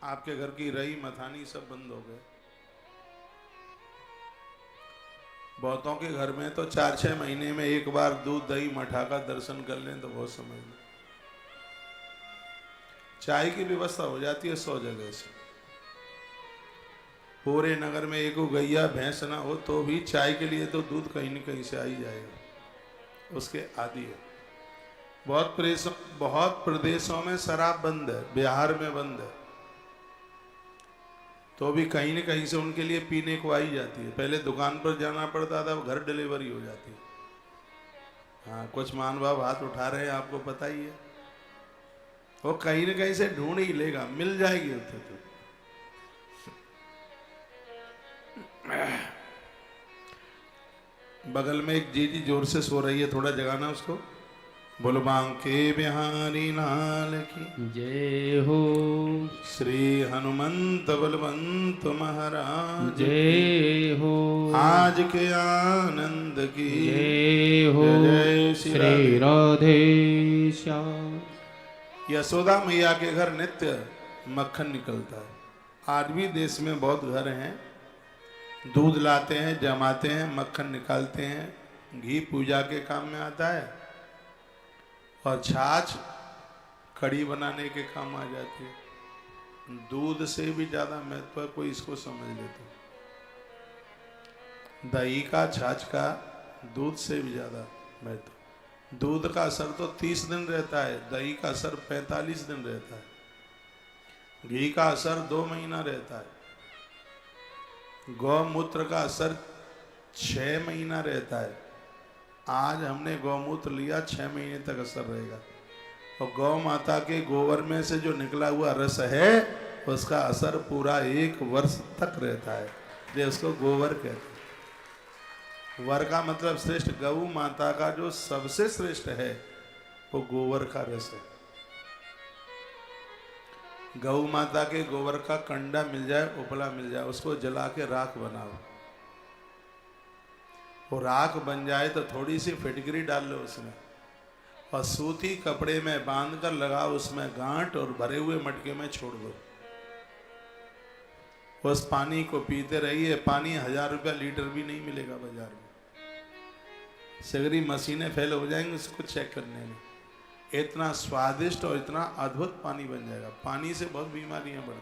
आपके घर की रही मथानी सब बंद हो गए। बहुतों के घर में तो 4-6 महीने में एक बार दूध दही मठा का दर्शन कर लें तो बहुत समझ लो। चाय की व्यवस्था हो जाती है 100 जगह से। पूरे नगर में एक गैया भैंस ना हो तो भी चाय के लिए तो दूध कहीं न कहीं से आ ही जाएगा, उसके आदि है। बहुत प्रदेशों में शराब बंद है, बिहार में बंद है, तो भी कहीं न कहीं से उनके लिए पीने को आई जाती है। पहले दुकान पर जाना पड़ता था, घर डिलीवरी हो जाती है। हाँ, कुछ महानुभाव हाथ उठा रहे हैं, आपको पता ही है। वो कहीं न कहीं से ढूंढ ही लेगा, मिल जाएगी उसे तो। बगल में एक जीजी जोर से सो रही है, थोड़ा जगाना उसको। बोलो बांके बिहारी लाल की जय हो। श्री हनुमंत बलवंत महाराज जय हो। आज के आनंद की जय हो। जय श्री राधे श्याम। यशोदा मैया के घर नित्य मक्खन निकलता है। आज भी देश में बहुत घर हैं, दूध लाते हैं, जमाते हैं, मक्खन निकालते हैं। घी पूजा के काम में आता है और छाछ कड़ी बनाने के काम आ जाती है। दूध से भी ज्यादा महत्व है, कोई इसको समझ ले तो। दही का, छाछ का, दूध से भी ज्यादा महत्व। दूध का असर तो 30 दिन रहता है, दही का असर 45 दिन रहता है, घी का असर 2 महीना रहता है, गौमूत्र का असर 6 महीना रहता है। आज हमने गौमूत्र लिया, 6 महीने तक असर रहेगा। और गौ माता के गोबर में से जो निकला हुआ रस है उसका असर पूरा 1 वर्ष तक रहता है, जो उसको गोबर कहते हैं। वर का मतलब श्रेष्ठ, गौ माता का जो सबसे श्रेष्ठ है वो गोबर का रस है। गौ माता के गोबर का कंडा मिल जाए, उपला मिल जाए, उसको जला के राख बनाओ। वो राख बन जाए तो थोड़ी सी फिटकरी डाल लो उसमें और सूती कपड़े में बांध कर लगाओ उसमें गांठ और भरे हुए मटके में छोड़ दो। उस पानी को पीते रहिए। पानी 1000 रुपया लीटर भी नहीं मिलेगा बाजार में, सगरी मशीनें फेल हो जाएंगी उसको चेक करने में। इतना स्वादिष्ट और इतना अद्भुत पानी बन जाएगा। पानी से बहुत बीमारियां बढ़ती हैं,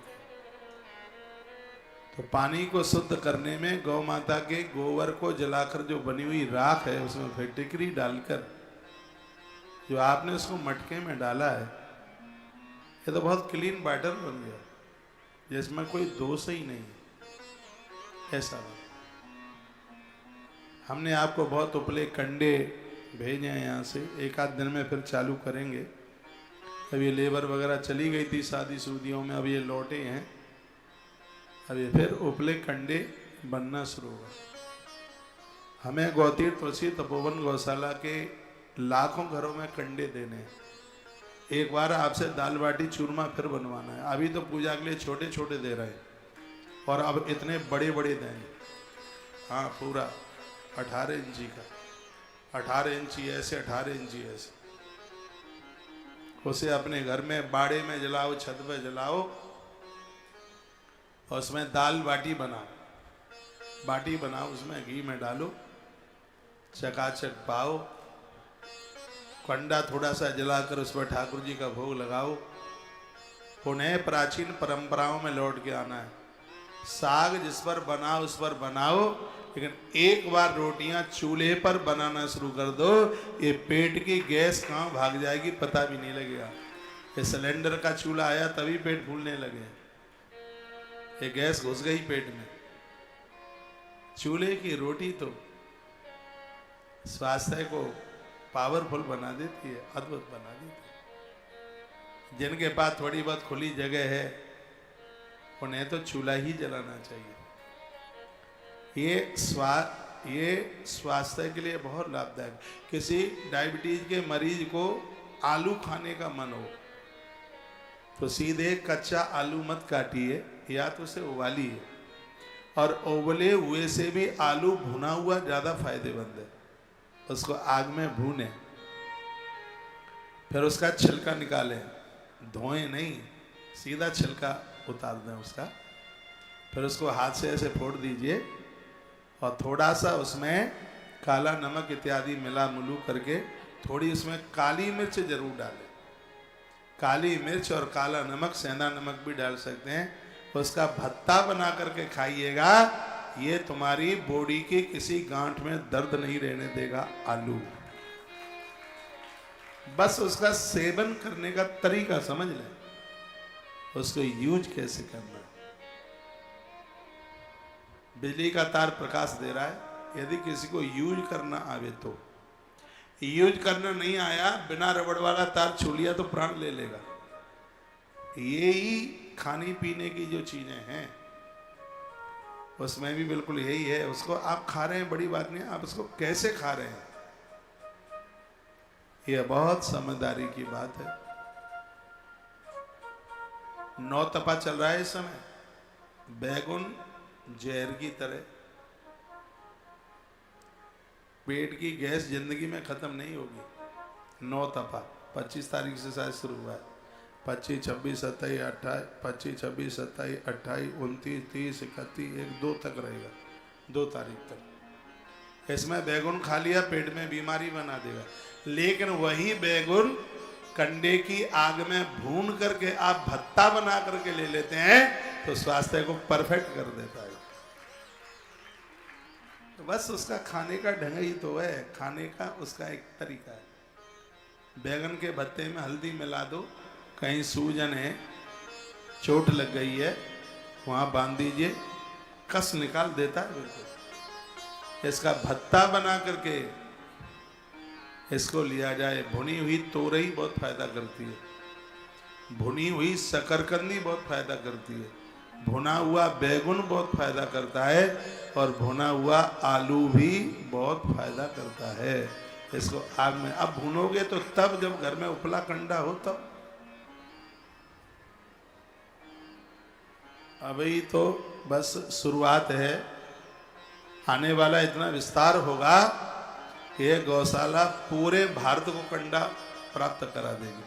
तो पानी को शुद्ध करने में गौ माता के गोबर को जलाकर जो बनी हुई राख है उसमें फिटकरी डालकर जो आपने उसको मटके में डाला है, ये तो बहुत क्लीन बैटर बन गया जिसमें कोई दोष ही नहीं है। ऐसा हमने आपको बहुत उपले कंडे भेजे हैं यहाँ से, 1 आध दिन में फिर चालू करेंगे। अब ये लेबर वगैरह चली गई थी शादी शुदियों में, अब ये लौटे हैं, अब ये फिर उपले कंडे बनना शुरू होगा। हमें गौतीर्थ तुलसी तपोवन गौशाला के लाखों घरों में कंडे देने हैं। एक बार आपसे दाल बाटी चूरमा फिर बनवाना है। अभी तो पूजा के लिए छोटे छोटे दे रहे हैं और अब इतने बड़े बड़े देंगे। हाँ, पूरा 18 इंची का, 18 इंची ऐसे, 18 इंची ऐसे। उसे अपने घर में बाड़े में जलाओ, छत पे जलाओ और उसमें दाल बाटी बनाओ। बाटी बनाओ, उसमें घी में डालो, चकाचक पाओ, कंडा थोड़ा सा जलाकर उस पर ठाकुर जी का भोग लगाओ। उन्हें प्राचीन परंपराओं में लौट के आना है। साग जिस पर बनाओ उस पर बनाओ, लेकिन एक बार रोटियां चूल्हे पर बनाना शुरू कर दो, ये पेट की गैस कहाँ भाग जाएगी पता भी नहीं लगेगा। ये सिलेंडर का चूल्हा आया तभी पेट फूलने लगे, ये गैस घुस गई पेट में। चूल्हे की रोटी तो स्वास्थ्य को पावरफुल बना देती है, अद्भुत बना देती है। जिनके पास थोड़ी बहुत खुली जगह है उन्हें तो चूल्हा ही जलाना चाहिए। ये स्वास्थ्य के लिए बहुत लाभदायक। किसी डायबिटीज के मरीज को आलू खाने का मन हो तो सीधे कच्चा आलू मत काटिए, या तो उसे उबालिए, और उबले हुए से भी आलू भुना हुआ ज्यादा फायदेमंद है। उसको आग में भूने, फिर उसका छिलका निकालें, धोएं नहीं, सीधा छिलका उतार दें उसका। फिर उसको हाथ से ऐसे फोड़ दीजिए और थोड़ा सा उसमें काला नमक इत्यादि मिला मुलू करके थोड़ी उसमें काली मिर्च जरूर डालें। काली मिर्च और काला नमक, सेंधा नमक भी डाल सकते हैं। उसका भत्ता बना करके खाइएगा। ये तुम्हारी बॉडी की किसी गांठ में दर्द नहीं रहने देगा। आलू बस उसका सेवन करने का तरीका समझ लें, उसको यूज कैसे करना है। बिजली का तार प्रकाश दे रहा है, यदि किसी को यूज करना आवे तो। यूज करना नहीं आया, बिना रबड़ वाला तार छू लिया तो प्राण ले लेगा। ये ही खाने पीने की जो चीजें हैं उसमें भी बिल्कुल यही है। उसको आप खा रहे हैं, बड़ी बात नहीं, आप उसको कैसे खा रहे हैं, यह बहुत समझदारी की बात है। 9 तपा चल रहा है इस समय। बैगुन जहर की तरह, पेट की गैस जिंदगी में खत्म नहीं होगी। 9 तपा 25 तारीख से शायद शुरू हुआ है। 25, 26, 27, 28, 25, 26, 27, 28, 29, 30, 31, 1, 2 तक रहेगा, 2 तारीख तक। इसमें बैगुन खा लिया, पेट में बीमारी बना देगा। लेकिन वही बैगुन कंडे की आग में भून करके आप भत्ता बना करके ले लेते हैं तो स्वास्थ्य को परफेक्ट कर देता है। तो बस उसका खाने का ढंग ही तो है, खाने का उसका एक तरीका है। बैगन के भत्ते में हल्दी मिला दो, कहीं सूजन है, चोट लग गई है, वहां बांध दीजिए, कस निकाल देता है बिल्कुल। इसका भत्ता बना करके इसको लिया जाए। भुनी हुई तोरई बहुत फायदा करती है, भुनी हुई शकरकंदी बहुत फायदा करती है, भुना हुआ बैगुन बहुत फायदा करता है, और भुना हुआ आलू भी बहुत फायदा करता है। इसको आग में अब भूनोगे तो तब जब घर में उपला कंडा हो तब। अभी तो बस शुरुआत है, आने वाला इतना विस्तार होगा कि यह गौशाला पूरे भारत को कंडा प्राप्त करा देगी।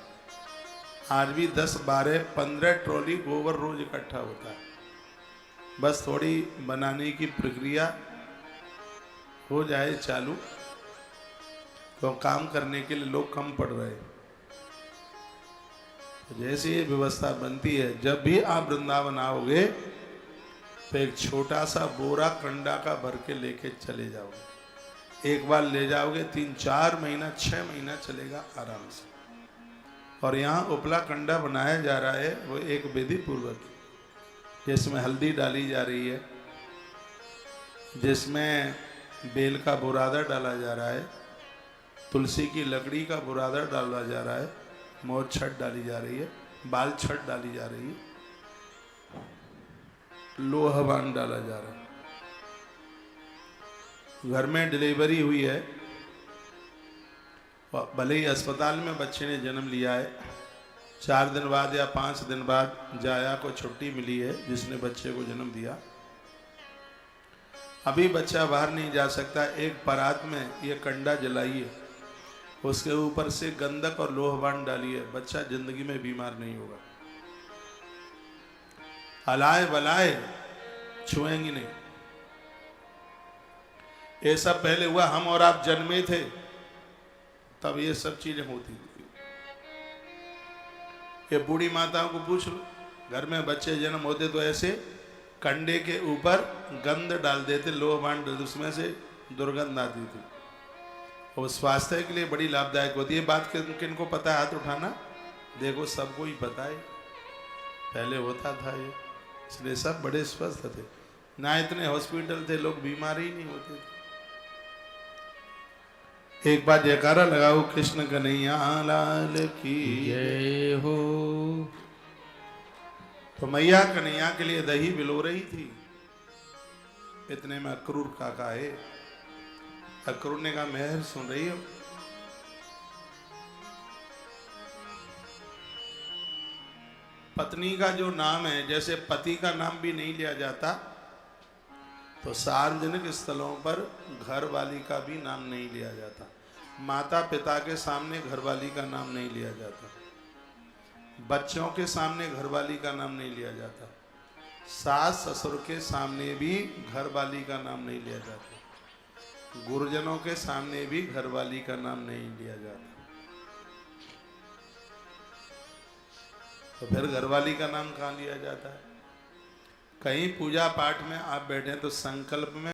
आज भी 10, 12, 15 ट्रॉली गोबर रोज इकट्ठा होता है। बस थोड़ी बनाने की प्रक्रिया हो जाए चालू तो काम करने के लिए लोग कम पड़ रहे हैं। जैसे ये व्यवस्था बनती है, जब भी आप वृंदावन आओगे तो एक छोटा सा बोरा कंडा का भर के लेके चले जाओगे। एक बार ले जाओगे 3, 4 महीना, 6 महीना चलेगा आराम से। और यहाँ उपला कंडा बनाया जा रहा है, वो एक विधि पूर्वक, जिसमें हल्दी डाली जा रही है, जिसमें बेल का बुरादा डाला जा रहा है, तुलसी की लकड़ी का बुरादा डाला जा रहा है, मोर छट डाली जा रही है, बाल छट डाली जा रही है, लोहवान डाला जा रहा है। घर में डिलीवरी हुई है, भले ही अस्पताल में बच्चे ने जन्म लिया है, 4 दिन बाद या 5 दिन बाद जाया को छुट्टी मिली है जिसने बच्चे को जन्म दिया। अभी बच्चा बाहर नहीं जा सकता, एक परात में ये कंडा जलाइए, उसके ऊपर से गंधक और लोहवान डालिए, बच्चा जिंदगी में बीमार नहीं होगा। हलाए बलाए छुएंगी नहीं। ये सब पहले हुआ, हम और आप जन्मे थे तब ये सब चीजें होती थी। ये बूढ़ी माताओं को पूछ लो, घर में बच्चे जन्म होते तो ऐसे कंडे के ऊपर गंध डाल देते, लोहवान डाल, उसमें से दुर्गंध आती थी। और स्वास्थ्य के लिए बड़ी लाभदायक होती है। बात किन को पता है, हाथ उठाना। देखो सबको ही पता है, पहले होता था ये, इसलिए सब बड़े स्वस्थ थे, ना इतने हॉस्पिटल थे, लोग बीमार ही नहीं होते थे। एक बार जयकारा लगाओ, कृष्ण कन्हैया लाल की जय हो। तो मैया कन्हैया के लिए दही बिलो रही थी, इतने में अक्रूर काका है। अक्रूर ने कहा, मेहर सुन रही हो? पत्नी का जो नाम है, जैसे पति का नाम भी नहीं लिया जाता, तो सार्वजनिक स्थलों पर घरवाली का भी नाम नहीं लिया जाता। माता पिता के सामने घरवाली का नाम नहीं लिया जाता। बच्चों के सामने घरवाली का नाम नहीं लिया जाता, सास ससुर के सामने भी घरवाली का नाम नहीं लिया जाता, गुरुजनों के सामने भी घरवाली का नाम नहीं लिया जाता। तो फिर घरवाली का नाम कहाँ लिया जाता है? कहीं पूजा पाठ में आप बैठे तो संकल्प में